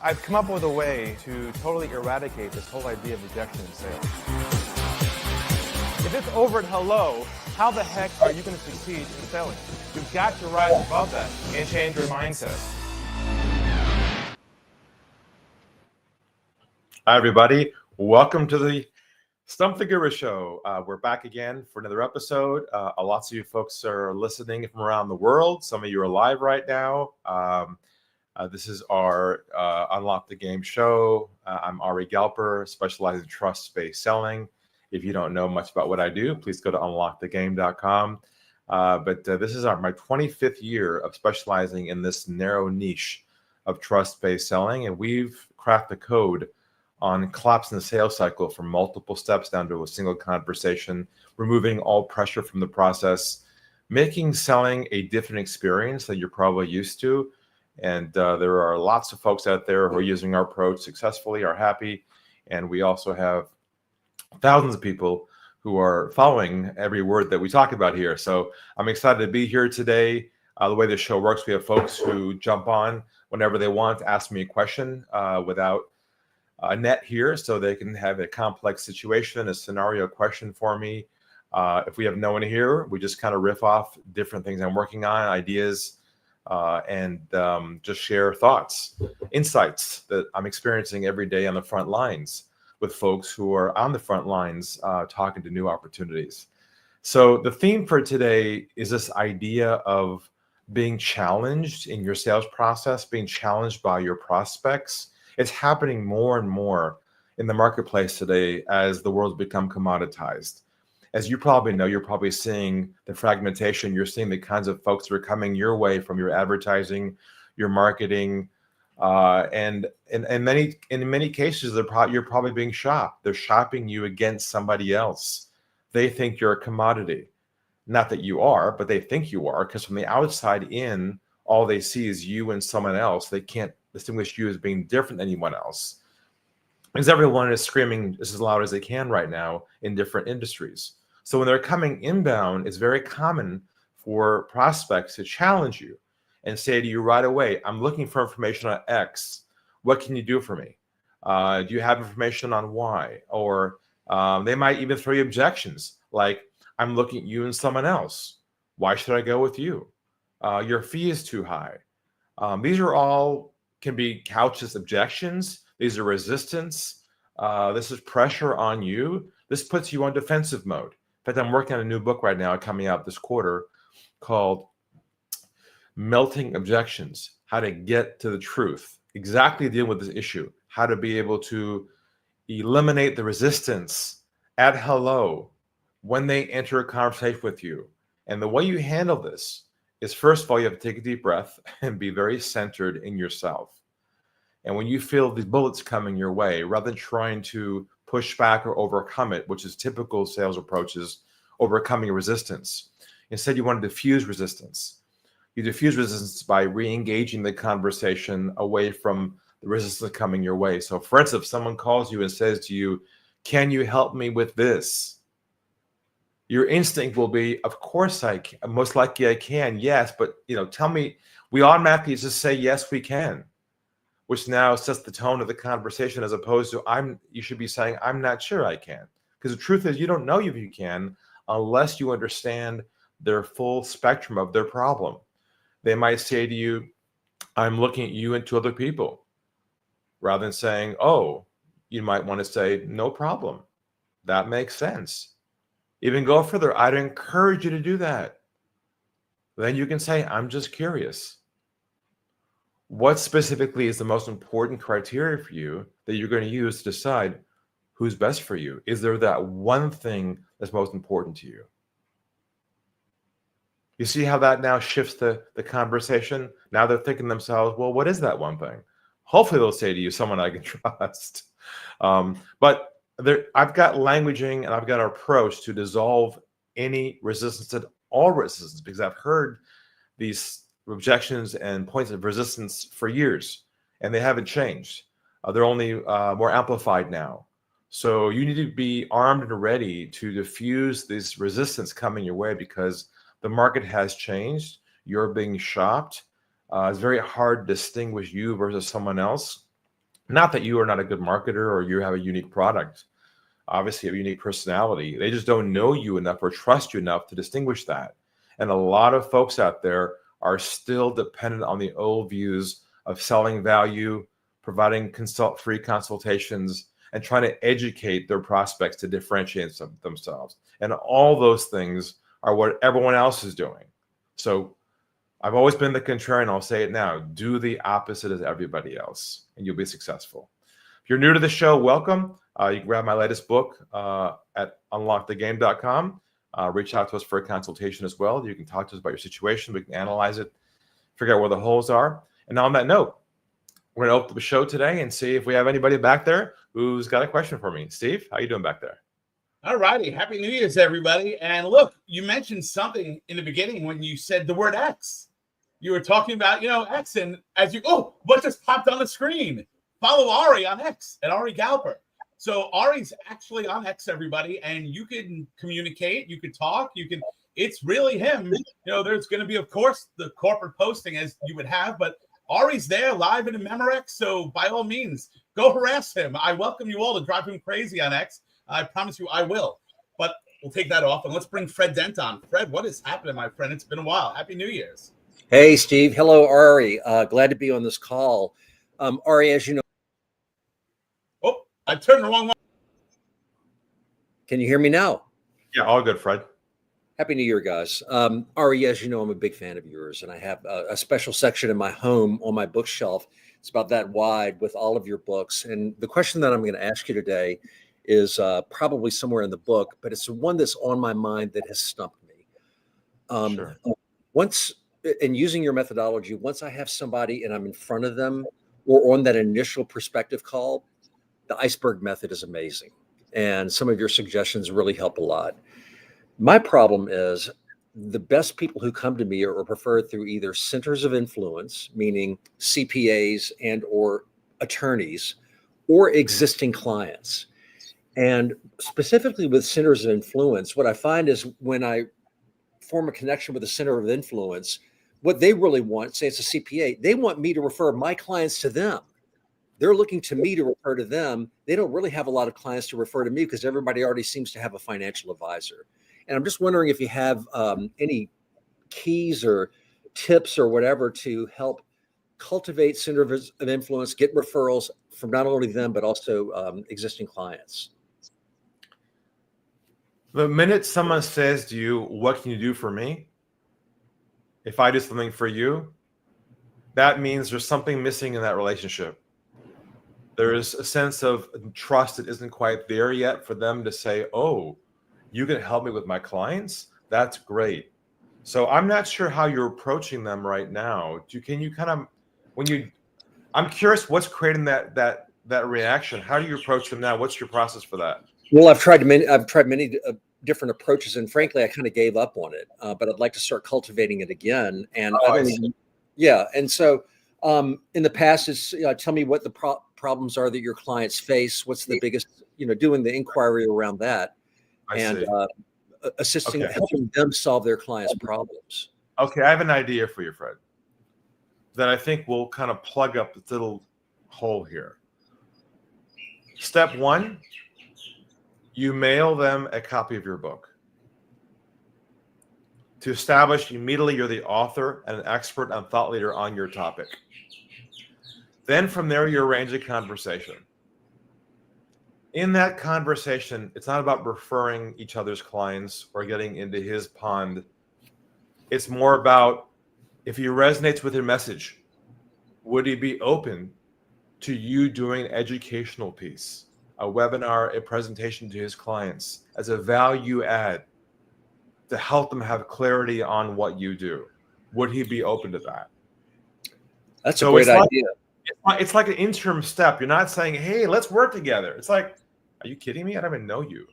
I've come up with a way to totally eradicate this whole idea of rejection in sales. If it's over at hello, how the heck are you going to succeed in selling? You've got to rise above that and change your mindset. Hi, everybody. Welcome to the Stump The Guru show. We're back again for another episode. Lots of you folks are listening from around the world. Some of you are live right now. This is our Unlock the Game show. I'm Ari Galper, specializing in trust-based selling. If you don't know much about what I do, please go to unlockthegame.com. But this is my 25th year of specializing in this narrow niche of trust-based selling, and we've cracked the code on collapsing the sales cycle from multiple steps down to a single conversation, removing all pressure from the process, making selling a different experience than you're probably used to. And there are lots of folks out there who are using our approach successfully, are happy. And we also have thousands of people who are following every word that we talk about here. So I'm excited to be here today. The way the show works, we have folks who jump on whenever they want to ask me a question without a net here, so they can have a complex situation, a scenario question for me. If we have no one here, we just kind of riff off different things I'm working on, ideas, and just share thoughts, insights that I'm experiencing every day on the front lines with folks who are on the front lines talking to new opportunities. So the theme for today is this idea of being challenged in your sales process, being challenged by your prospects. It's happening more and more in the marketplace today as the world's become commoditized. As you probably know, you're probably seeing the fragmentation. You're seeing the kinds of folks that are coming your way from your advertising, your marketing, and in many cases, you're probably being shopped. They're shopping you against somebody else. They think you're a commodity. Not that you are, but they think you are, because from the outside in, all they see is you and someone else. They can't distinguish you as being different than anyone else, because everyone is screaming as loud as they can right now in different industries. So when they're coming inbound, it's very common for prospects to challenge you and say to you right away, I'm looking for information on X. What can you do for me? Do you have information on Y? Or they might even throw you objections like, I'm looking at you and someone else. Why should I go with you? Your fee is too high. These are all can be couched as objections. These are resistance. This is pressure on you. This puts you on defensive mode. In fact, I'm working on a new book right now coming out this quarter called Melting Objections, How to Get to the Truth, exactly deal with this issue, how to be able to eliminate the resistance at hello when they enter a conversation with you. And the way you handle this is, first of all, you have to take a deep breath and be very centered in yourself. And when you feel these bullets coming your way, rather than trying to push back or overcome it, which is typical sales approaches, overcoming resistance, instead you want to diffuse resistance. You diffuse resistance by re-engaging the conversation away from the resistance coming your way. So for instance, if someone calls you and says to you, can you help me with this? Your instinct will be, of course I can. Most likely I can, yes, but tell me. We automatically just say yes, we can, which now sets the tone of the conversation, as opposed to you should be saying, I'm not sure I can. Because the truth is, you don't know if you can unless you understand their full spectrum of their problem. They might say to you, I'm looking at you and two other people. Rather than saying, oh, you might want to say, no problem. That makes sense. Even go further. I'd encourage you to do that. Then you can say, I'm just curious. What specifically is the most important criteria for you that you're going to use to decide who's best for you? Is there that one thing that's most important to you? You see how that now shifts the conversation? Now they're thinking to themselves, well, what is that one thing? Hopefully they'll say to you, someone I can trust. But I've got languaging and I've got an approach to dissolve any resistance at all resistance, because I've heard these objections and points of resistance for years, and they haven't changed. They're only more amplified now. So you need to be armed and ready to diffuse this resistance coming your way, because the market has changed. You're being shopped. It's very hard to distinguish you versus someone else. Not that you are not a good marketer or you have a unique product. Obviously, you have a unique personality. They just don't know you enough or trust you enough to distinguish that. And a lot of folks out there are still dependent on the old views of selling value, providing free consultations, and trying to educate their prospects to differentiate themselves. And all those things are what everyone else is doing. So I've always been the contrarian. I'll say it now. Do the opposite as everybody else, and you'll be successful. If you're new to the show, welcome. You can grab my latest book at unlockthegame.com. Reach out to us for a consultation as well. You can talk to us about your situation. We can analyze it, figure out where the holes are. And on that note, we're going to open the show today and see if we have anybody back there who's got a question for me. Steve, how you doing back there? All righty. Happy New Year's, everybody. And look, you mentioned something in the beginning when you said the word X. You were talking about, X, and as what just popped on the screen? Follow Ari on X at Ari Galper. So Ari's actually on X, everybody, and you can communicate, you can talk, it's really him. There's going to be, of course, the corporate posting as you would have, but Ari's there live in a Memorex, so by all means, go harass him. I welcome you all to drive him crazy on X. I promise you I will. But we'll take that off, and let's bring Fred Dent on. Fred, what is happening, my friend? It's been a while. Happy New Year's. Hey, Steve. Hello, Ari. Glad to be on this call. Ari, as you know. Oh, I turned the wrong one. Can you hear me now? Yeah, all good, Fred. Happy New Year, guys. Ari, as you know, I'm a big fan of yours, and I have a special section in my home on my bookshelf. It's about that wide with all of your books. And the question that I'm going to ask you today is probably somewhere in the book, but it's the one that's on my mind that has stumped me. Sure. Once, in using your methodology, once I have somebody and I'm in front of them or on that initial perspective call, the iceberg method is amazing. And some of your suggestions really help a lot. My problem is the best people who come to me are referred through either centers of influence, meaning CPAs and or attorneys, or existing clients. And specifically with centers of influence, what I find is when I form a connection with a center of influence, what they really want, say it's a CPA, they want me to refer my clients to them. They're looking to me to refer to them. They don't really have a lot of clients to refer to me because everybody already seems to have a financial advisor. And I'm just wondering if you have any keys or tips or whatever to help cultivate centers of influence, get referrals from not only them, but also existing clients. The minute someone says to you, what can you do for me? If I do something for you, that means there's something missing in that relationship. There is a sense of trust that isn't quite there yet for them to say, oh, you can help me with my clients? That's great. So I'm not sure how you're approaching them right now. Can you kind of, I'm curious what's creating that reaction. How do you approach them now? What's your process for that? Well, I've tried many different approaches, and frankly, I kind of gave up on it. But I'd like to start cultivating it again. And And so in the past, it's tell me what the problems are that your clients face. What's the biggest, doing the inquiry around that, assisting, helping them solve their clients' problems. Okay, I have an idea for you, Fred, that I think will kind of plug up this little hole here. Step one, you mail them a copy of your book. To establish immediately you're the author and an expert and thought leader on your topic. Then from there, you arrange a conversation. In that conversation, it's not about referring each other's clients or getting into his pond. It's more about if he resonates with your message, would he be open to you doing an educational piece, a webinar, a presentation to his clients as a value add to help them have clarity on what you do? Would he be open to that? That's a great idea. It's like an interim step. You're not saying, hey, let's work together. It's like, are you kidding me? I don't even know you.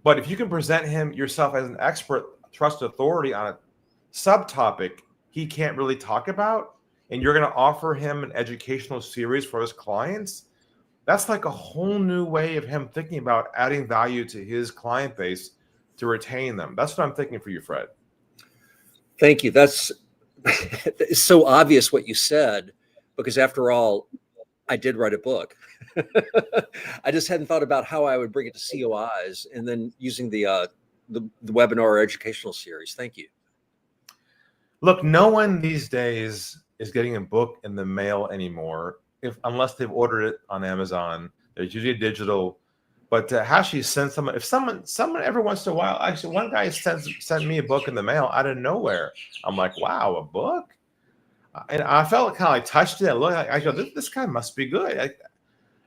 But if you can present him yourself as an expert, trusted authority on a subtopic he can't really talk about, and you're going to offer him an educational series for his clients, that's like a whole new way of him thinking about adding value to his client base to retain them. That's what I'm thinking for you, Fred. Thank you. That's it's so obvious what you said, because after all, I did write a book. I just hadn't thought about how I would bring it to COIs and then using the webinar or educational series. Thank you. Look, no one these days is getting a book in the mail anymore, unless they've ordered it on Amazon. There's usually digital. But to actually send someone, if someone every once in a while, actually one guy sent me a book in the mail out of nowhere. I'm like, wow, a book? And I felt kind of like touched it. I go, this guy must be good.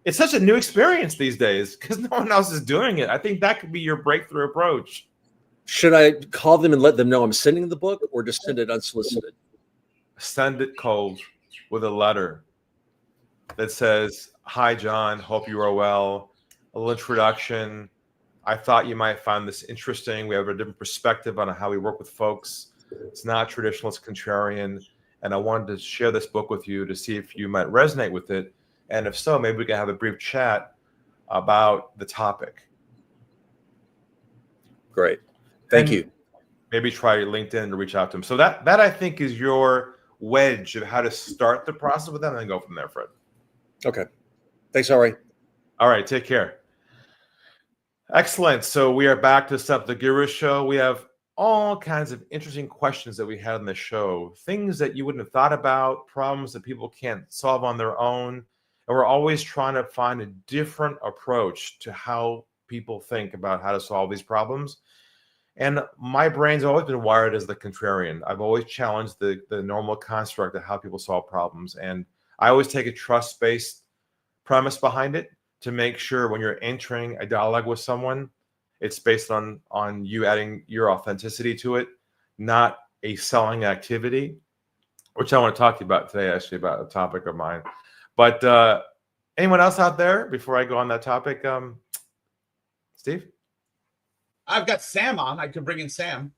It's such a new experience these days because no one else is doing it. I think that could be your breakthrough approach. Should I call them and let them know I'm sending the book, or just send it unsolicited? Send it cold with a letter that says, "Hi, John. Hope you are well. A little introduction. I thought you might find this interesting. We have a different perspective on how we work with folks. It's not traditional, it's contrarian. And I wanted to share this book with you to see if you might resonate with it. And if so, maybe we can have a brief chat about the topic." Great. Thank you. Maybe try LinkedIn to reach out to them. So that I think is your wedge of how to start the process with them and then go from there, Fred. Okay. Thanks, Ari. All right. Take care. Excellent. So we are back to Stump the Guru show. We have all kinds of interesting questions that we had on the show, things that you wouldn't have thought about, problems that people can't solve on their own. And we're always trying to find a different approach to how people think about how to solve these problems. And my brain's always been wired as the contrarian. I've always challenged the normal construct of how people solve problems. And I always take a trust-based premise behind it to make sure when you're entering a dialogue with someone, it's based on you adding your authenticity to it, not a selling activity, which I want to talk to you about today, actually, about a topic of mine. But anyone else out there before I go on that topic? Steve? I've got Sam on. I can bring in Sam.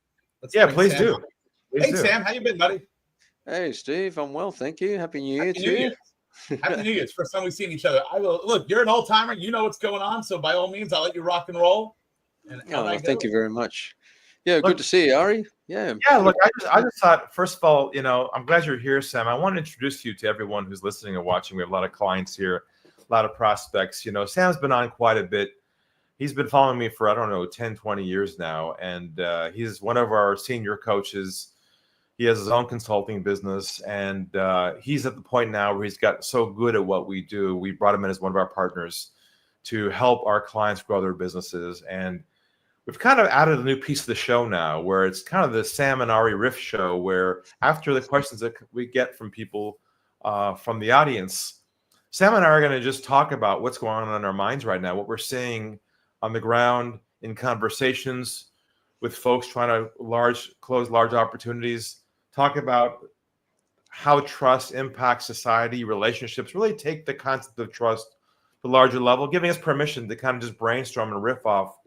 Please do. Hey, Sam, how you been, buddy? Hey, Steve. I'm well, thank you. Happy New Year Happy to New you. Year. Happy New Year. It's the first time we've seen each other. I will look. You're an old timer. You know what's going on. So by all means, I'll let you rock and roll. And thank you very much. Yeah, good to see you, Ari. Yeah. Look, I just thought, first of all, I'm glad you're here, Sam. I want to introduce you to everyone who's listening and watching. We have a lot of clients here, a lot of prospects. Sam's been on quite a bit. He's been following me for, 10, 20 years now. And he's one of our senior coaches. He has his own consulting business. And he's at the point now where he's got so good at what we do. We brought him in as one of our partners to help our clients grow their businesses. And we've kind of added a new piece of the show now where it's kind of the Sam and Ari Riff show, where after the questions that we get from people from the audience, Sam and I are going to just talk about what's going on in our minds right now, what we're seeing on the ground in conversations with folks trying to close large opportunities, talk about how trust impacts society, relationships, really take the concept of trust to a larger level, giving us permission to kind of just brainstorm and riff off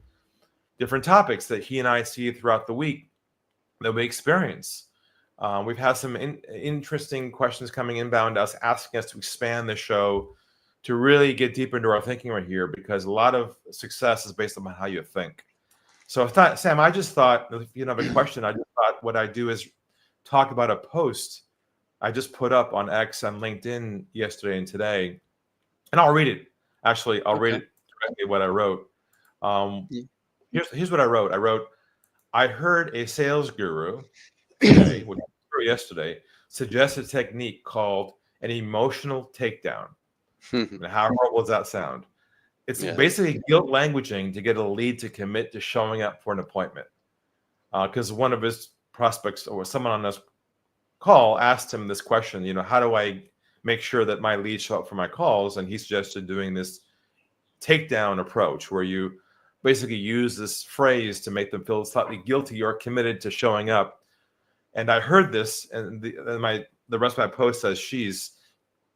different topics that he and I see throughout the week that we experience. We've had some interesting questions coming inbound to us, asking us to expand the show to really get deeper into our thinking right here, because a lot of success is based on how you think. So Sam, I just thought, if you have a question, I just thought what I do is talk about a post I just put up on X and LinkedIn yesterday and today, and I'll read it. Actually, I'll read it directly what I wrote. Here's what I wrote. I wrote, I heard a sales guru today, yesterday, suggest a technique called an emotional takedown. And how horrible does that sound? It's basically guilt languaging to get a lead to commit to showing up for an appointment. Because one of his prospects or someone on this call asked him this question, how do I make sure that my leads show up for my calls? And he suggested doing this takedown approach where you basically use this phrase to make them feel slightly guilty or committed to showing up. And I heard this, and the rest of my post says,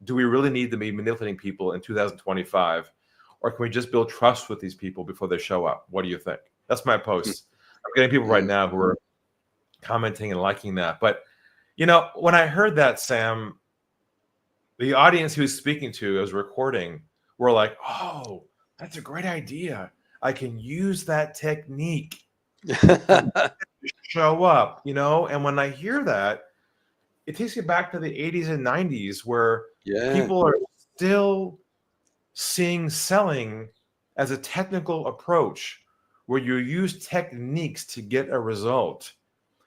do we really need to be manipulating people in 2025? Or can we just build trust with these people before they show up? What do you think? That's my post. I'm getting people right now who are commenting and liking that. But, when I heard that, Sam, the audience he was speaking to, I was recording, were like, oh, that's a great idea. I can use that technique to show up, And when I hear that, it takes you back to the 80s and 90s where people are still seeing selling as a technical approach where you use techniques to get a result.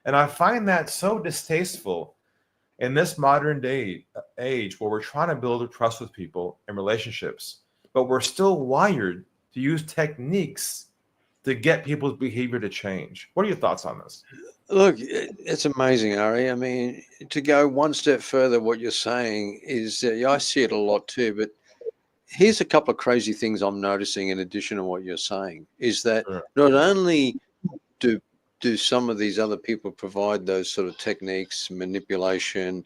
And I find that so distasteful in this modern day age where we're trying to build a trust with people and relationships, but we're still wired to use techniques to get people's behavior to change. What are your thoughts on this? Look, it's amazing, Ari. I mean, to go one step further, what you're saying is, I see it a lot too, but here's a couple of crazy things I'm noticing in addition to what you're saying, is that Sure. not only do some of these other people provide those sort of techniques, manipulation,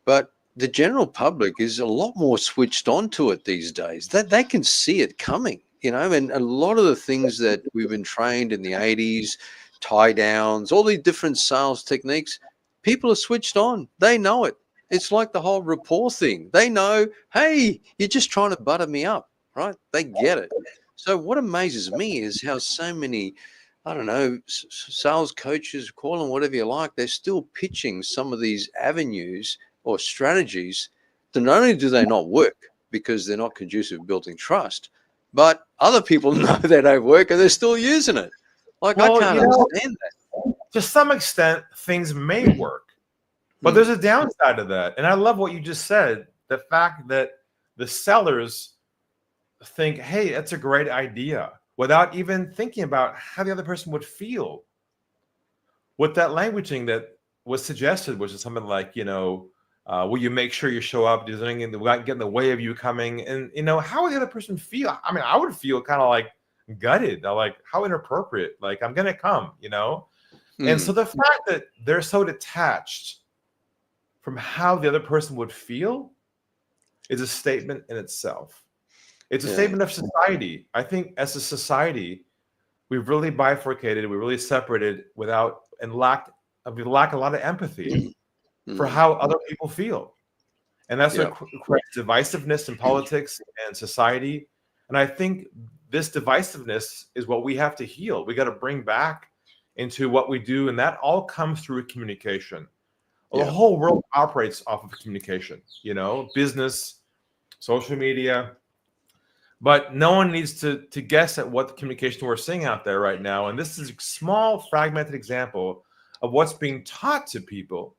but the general public is a lot more switched on to it these days. That they can see it coming, and a lot of the things that we've been trained in the 80s, tie downs, all these different sales techniques, people are switched on. They know it. It's like the whole rapport thing. They know, hey, you're just trying to butter me up, right? They get it. So what amazes me is how so many, I don't know, sales coaches, call them whatever you like, they're still pitching some of these avenues or strategies that not only do they not work because they're not conducive to building trust, but other people know they don't work and they're still using it. Like, Well, I can't understand that. to some extent, things may work, but there's a downside to that. And I love what you just said. The fact that the sellers think, hey, that's a great idea, without even thinking about how the other person would feel. With that languaging that was suggested, which is something like, will you make sure you show up? Does anything that get in the way of you coming? And, how would the other person feel? I mean, I would feel kind of like gutted. I'm like, how inappropriate. Like, I'm going to come, And so the fact that they're so detached from how the other person would feel is a statement in itself. It's a statement of society. I think as a society, we've really bifurcated, we really separated we lack a lot of empathy for how other people feel. And that's what creates divisiveness in politics and society. And I think this divisiveness is what we have to heal. We got to bring back into what we do. And that all comes through communication. The whole world operates off of communication, business, social media. But no one needs to guess at what the communication we're seeing out there right now. And this is a small fragmented example of what's being taught to people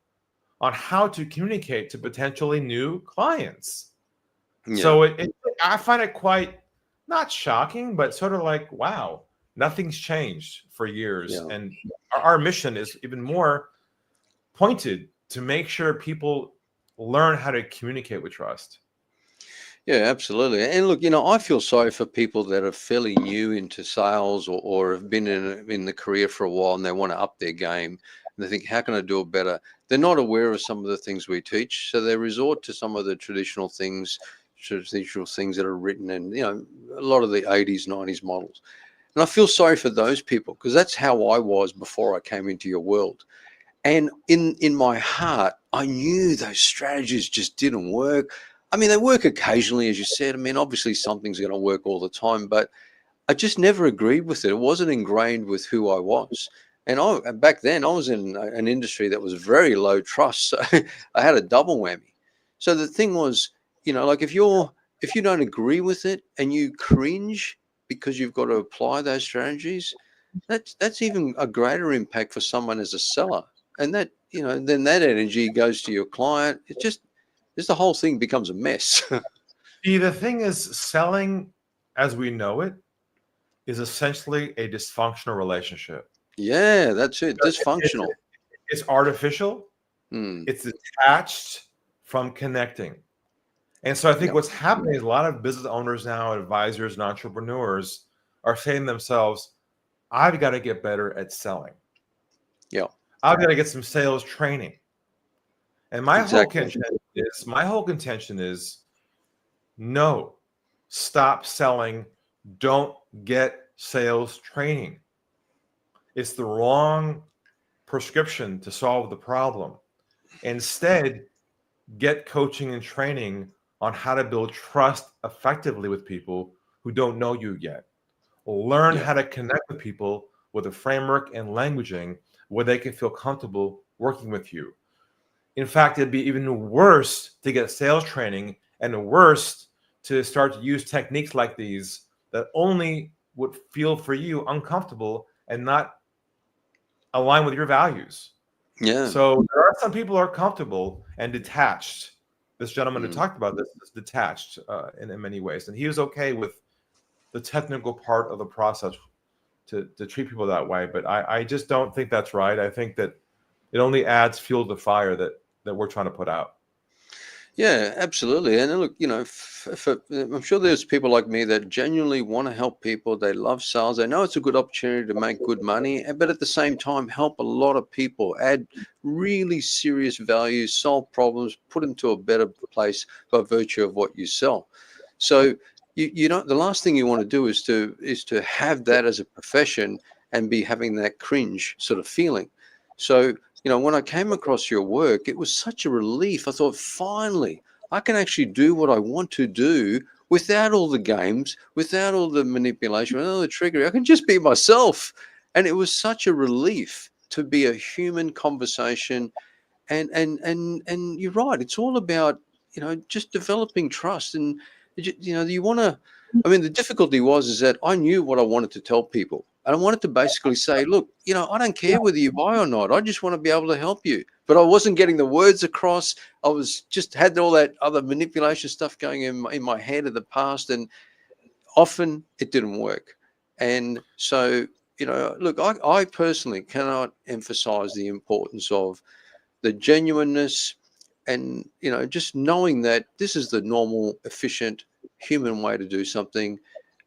on how to communicate to potentially new clients. Yeah. So I find it quite not shocking, but sort of like, wow, nothing's changed for years. Yeah. And our mission is even more pointed to make sure people learn how to communicate with trust. Yeah, absolutely. And look, I feel sorry for people that are fairly new into sales or have been in the career for a while and they want to up their game. And they think, how can I do it better? They're not aware of some of the things we teach. So they resort to some of the traditional things that are written in, a lot of the 80s, 90s models. And I feel sorry for those people because that's how I was before I came into your world. And in my heart, I knew those strategies just didn't work. I mean, they work occasionally, as you said. I mean, obviously something's going to work all the time, but I just never agreed with it. It wasn't ingrained with who I was. And back then I was in an industry that was very low trust. So I had a double whammy. So the thing was, like if you don't agree with it and you cringe because you've got to apply those strategies, that's even a greater impact for someone as a seller. And that, then that energy goes to your client. The whole thing becomes a mess. See, the thing is, selling as we know it is essentially a dysfunctional relationship. Yeah, that's it. Dysfunctional. It's artificial. It's detached from connecting. And so I think what's happening is a lot of business owners now, advisors and entrepreneurs are saying to themselves, I've got to get better at selling. Yeah. I've got to get some sales training. And my whole contention is no, stop selling. Don't get sales training. It's the wrong prescription to solve the problem. Instead, get coaching and training on how to build trust effectively with people who don't know you yet. Learn how to connect with people with a framework and languaging where they can feel comfortable working with you. In fact, it'd be even worse to get sales training and worse to start to use techniques like these that only would feel for you uncomfortable and not align with your values. Yeah. So there are some people who are comfortable and detached. This gentleman who talked about this is detached in many ways, and he was okay with the technical part of the process to treat people that way. But I just don't think that's right. I think that it only adds fuel to the fire that we're trying to put out. Yeah, absolutely. And look, I'm sure there's people like me that genuinely want to help people. They love sales. They know it's a good opportunity to make good money, but at the same time, help a lot of people, add really serious value, solve problems, put them to a better place by virtue of what you sell. So you don't. The last thing you want to do is to have that as a profession and be having that cringe sort of feeling. So when I came across your work, it was such a relief. I thought, finally, I can actually do what I want to do without all the games, without all the manipulation, without all the trickery. I can just be myself. And it was such a relief to be a human conversation. And you're right. It's all about, just developing trust. And, you want to, the difficulty is that I knew what I wanted to tell people. And I wanted to basically say, look, I don't care whether you buy or not. I just want to be able to help you. But I wasn't getting the words across. I was just had all that other manipulation stuff going in my head of the past. And often it didn't work. And so, look, I personally cannot emphasize the importance of the genuineness and, just knowing that this is the normal, efficient human way to do something.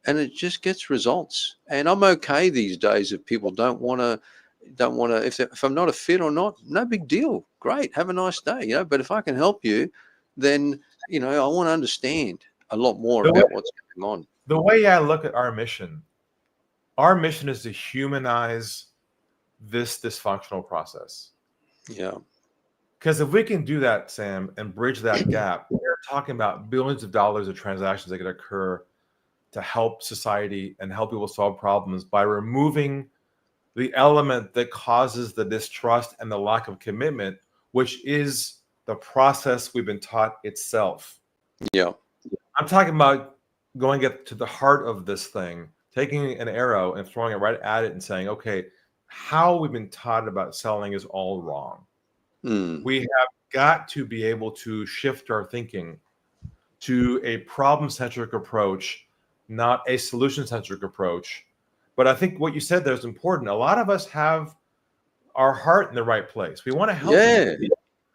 And it just gets results. And I'm okay these days if people don't want to, if I'm not a fit or not, no big deal. Great. Have a nice day. But if I can help you, then, I want to understand a lot more about what's going on. The way I look at our mission is to humanize this dysfunctional process. Yeah. Because if we can do that, Sam, and bridge that gap, we're talking about billions of dollars of transactions that could occur to help society and help people solve problems by removing the element that causes the distrust and the lack of commitment, which is the process we've been taught itself. Yeah. I'm talking about going to the heart of this thing, taking an arrow and throwing it right at it and saying, okay, how we've been taught about selling is all wrong. We have got to be able to shift our thinking to a problem-centric approach, not a solution-centric approach. But I think what you said there is important. A lot of us have our heart in the right place. We want to help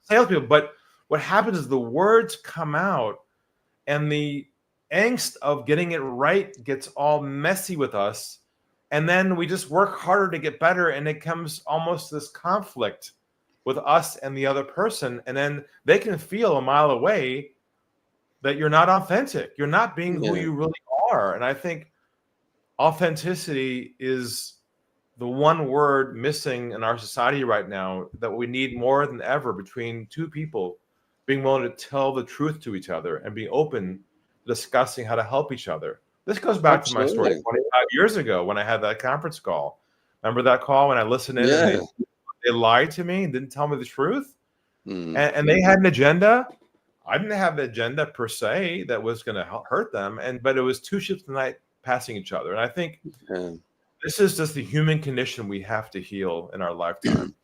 salespeople, but what happens is the words come out and the angst of getting it right gets all messy with us. And then we just work harder to get better, and it comes almost this conflict with us and the other person. And then they can feel a mile away that you're not authentic. You're not being who you really are. And I think authenticity is the one word missing in our society right now that we need more than ever between two people being willing to tell the truth to each other and be open to discussing how to help each other. This goes back to my story 25 years ago when I had that conference call. Remember that call when I listened in and they lied to me and didn't tell me the truth? And they had an agenda. I didn't have an agenda per se that was going to hurt them, but it was two ships in the night passing each other. And I think this is just the human condition we have to heal in our lifetime.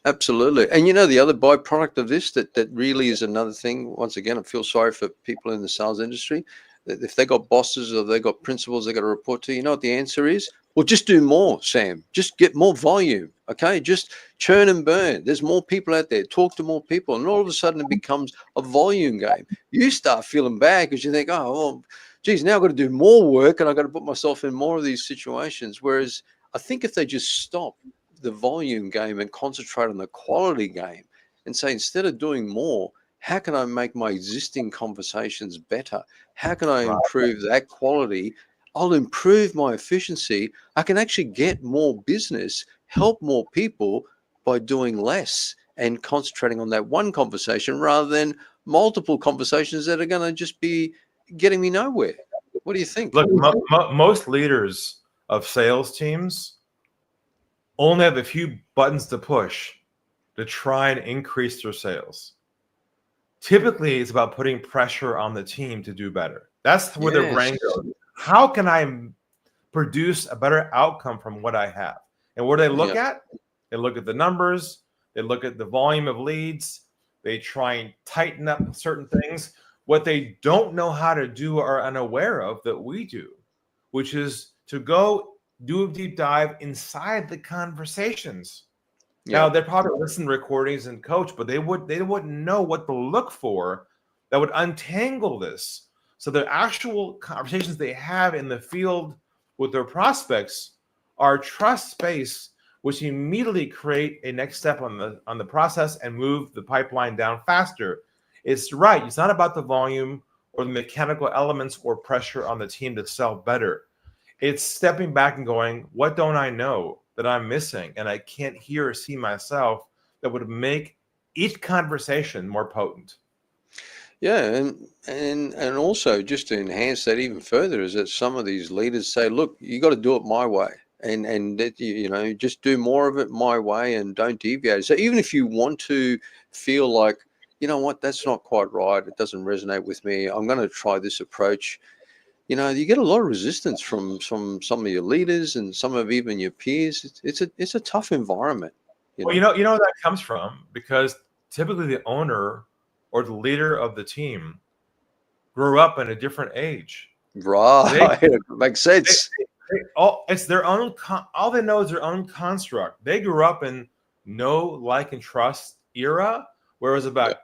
Absolutely. And the other byproduct of this that really is another thing, once again, I feel sorry for people in the sales industry, that if they got bosses or they got principals they got to report to, what the answer is? Well, just do more, Sam. Just get more volume. Okay. Just churn and burn. There's more people out there. Talk to more people. And all of a sudden it becomes a volume game. You start feeling bad because you think, oh, well, geez, now I've got to do more work and I've got to put myself in more of these situations. Whereas I think if they just stop the volume game and concentrate on the quality game and say, instead of doing more, how can I make my existing conversations better? How can I improve that quality? I'll improve my efficiency. I can actually get more business, help more people by doing less and concentrating on that one conversation rather than multiple conversations that are going to just be getting me nowhere. What do you think? Look, most leaders of sales teams only have a few buttons to push to try and increase their sales. typically it's about putting pressure on the team to do better. That's where their brain Yes. goes. How can I produce a better outcome from what I have? And what do they look Yeah. at? They look at the numbers. They look at the volume of leads. They try and tighten up certain things. What they don't know how to do or are unaware of that we do, which is to go do a deep dive inside the conversations. Now, Yeah. they probably listen to recordings and coach, but they wouldn't know what to look for that would untangle this. So the actual conversations they have in the field with their prospects are trust-based, which immediately create a next step on the process and move the pipeline down faster. It's right. It's not about the volume or the mechanical elements or pressure on the team to sell better. It's stepping back and going, what don't I know that I'm missing and I can't hear or see myself that would make each conversation more potent? Yeah, and also just to enhance that even further is that some of these leaders say, look, you got to do it my way, and that you know, just do more of it my way and don't deviate. So even if you want to feel like, you know what, that's not quite right, it doesn't resonate with me, I'm going to try this approach. You know, you get a lot of resistance from some of your leaders and some of even your peers. It's a tough environment. Well, you know where that comes from, because typically the owner or the leader of the team grew up in a different age. Right, makes sense. It's their own. All they know is their own construct. They grew up in know, like, and trust era, where it was about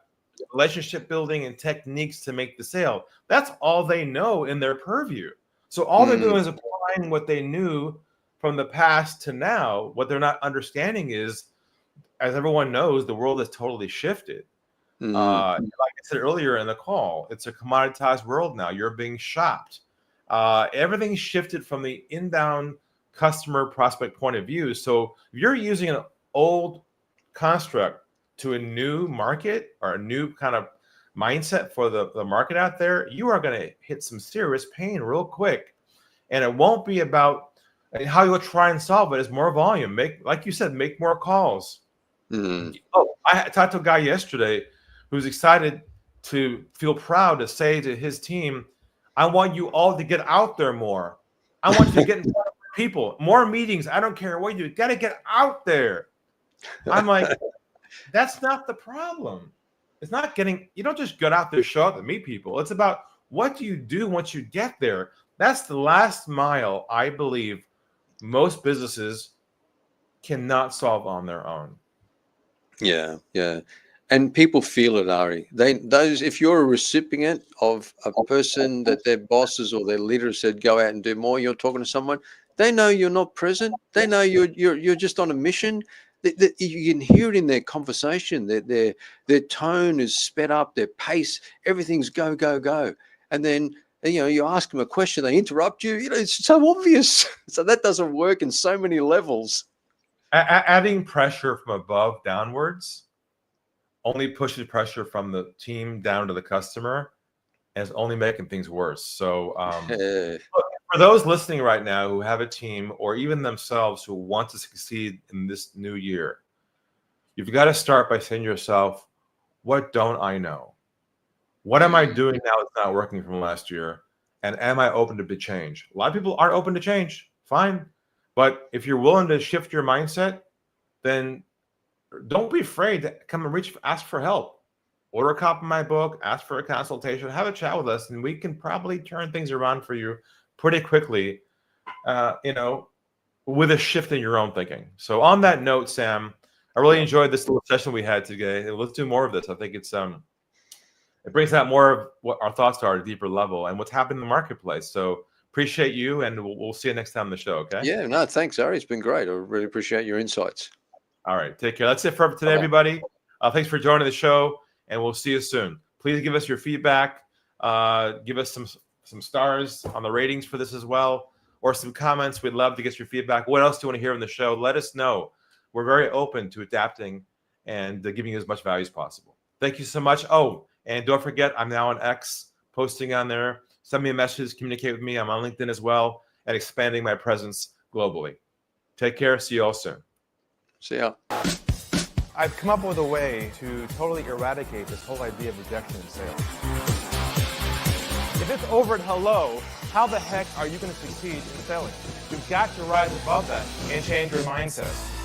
relationship building and techniques to make the sale. That's all they know in their purview. So all they're doing is applying what they knew from the past to now. What they're not understanding is, as everyone knows, the world has totally shifted. Like I said earlier in the call, it's a commoditized world now. You're being shopped. Everything's shifted from the inbound customer prospect point of view. So if you're using an old construct to a new market or a new kind of mindset for the market out there, you are going to hit some serious pain real quick. And it won't be about how you'll try and solve it. Is more volume. Like you said, make more calls. Oh, I talked to a guy yesterday who's excited to feel proud to say to his team, I want you all to get out there more. I want you to get in front of people, more meetings. I don't care what you do. Got to get out there. I'm like, that's not the problem. It's not you don't just get out there, show up and meet people. It's about what do you do once you get there. That's the last mile, I believe, most businesses cannot solve on their own. Yeah, yeah. And people feel it, Ari. If you're a recipient of a person that their bosses or their leaders said go out and do more, you're talking to someone, they know you're not present. They know you're just on a mission. You can hear it in their conversation. Their tone is sped up, their pace, everything's go, go, go. And then you ask them a question, they interrupt you. It's so obvious. So that doesn't work in so many levels. Adding pressure from above downwards only pushes pressure from the team down to the customer, and it's only making things worse. So for those listening right now who have a team or even themselves who want to succeed in this new year, you've got to start by saying to yourself, what don't I know? What am I doing now that's not working from last year? And am I open to change? A lot of people aren't open to change. Fine. But if you're willing to shift your mindset, then don't be afraid to come and ask for help. Order a copy of my book, ask for a consultation, have a chat with us, and we can probably turn things around for you pretty quickly, with a shift in your own thinking. So on that note, Sam, I really enjoyed this little session we had today. Let's do more of this. I think it brings out more of what our thoughts are at a deeper level and what's happening in the marketplace. So appreciate you, and we'll see you next time on the show, okay? Yeah, no, thanks, Ari. It's been great. I really appreciate your insights. All right, take care. That's it for today, everybody. Thanks for joining the show, and we'll see you soon. Please give us your feedback. Give us some stars on the ratings for this as well, or some comments. We'd love to get your feedback. What else do you want to hear on the show? Let us know. We're very open to adapting and giving you as much value as possible. Thank you so much. Oh, and don't forget, I'm now on X, posting on there. Send me a message, communicate with me. I'm on LinkedIn as well, and expanding my presence globally. Take care. See you all soon. See ya. I've come up with a way to totally eradicate this whole idea of rejection in sales. If it's over at hello, how the heck are you going to succeed in selling? You've got to rise above that and change your mindset.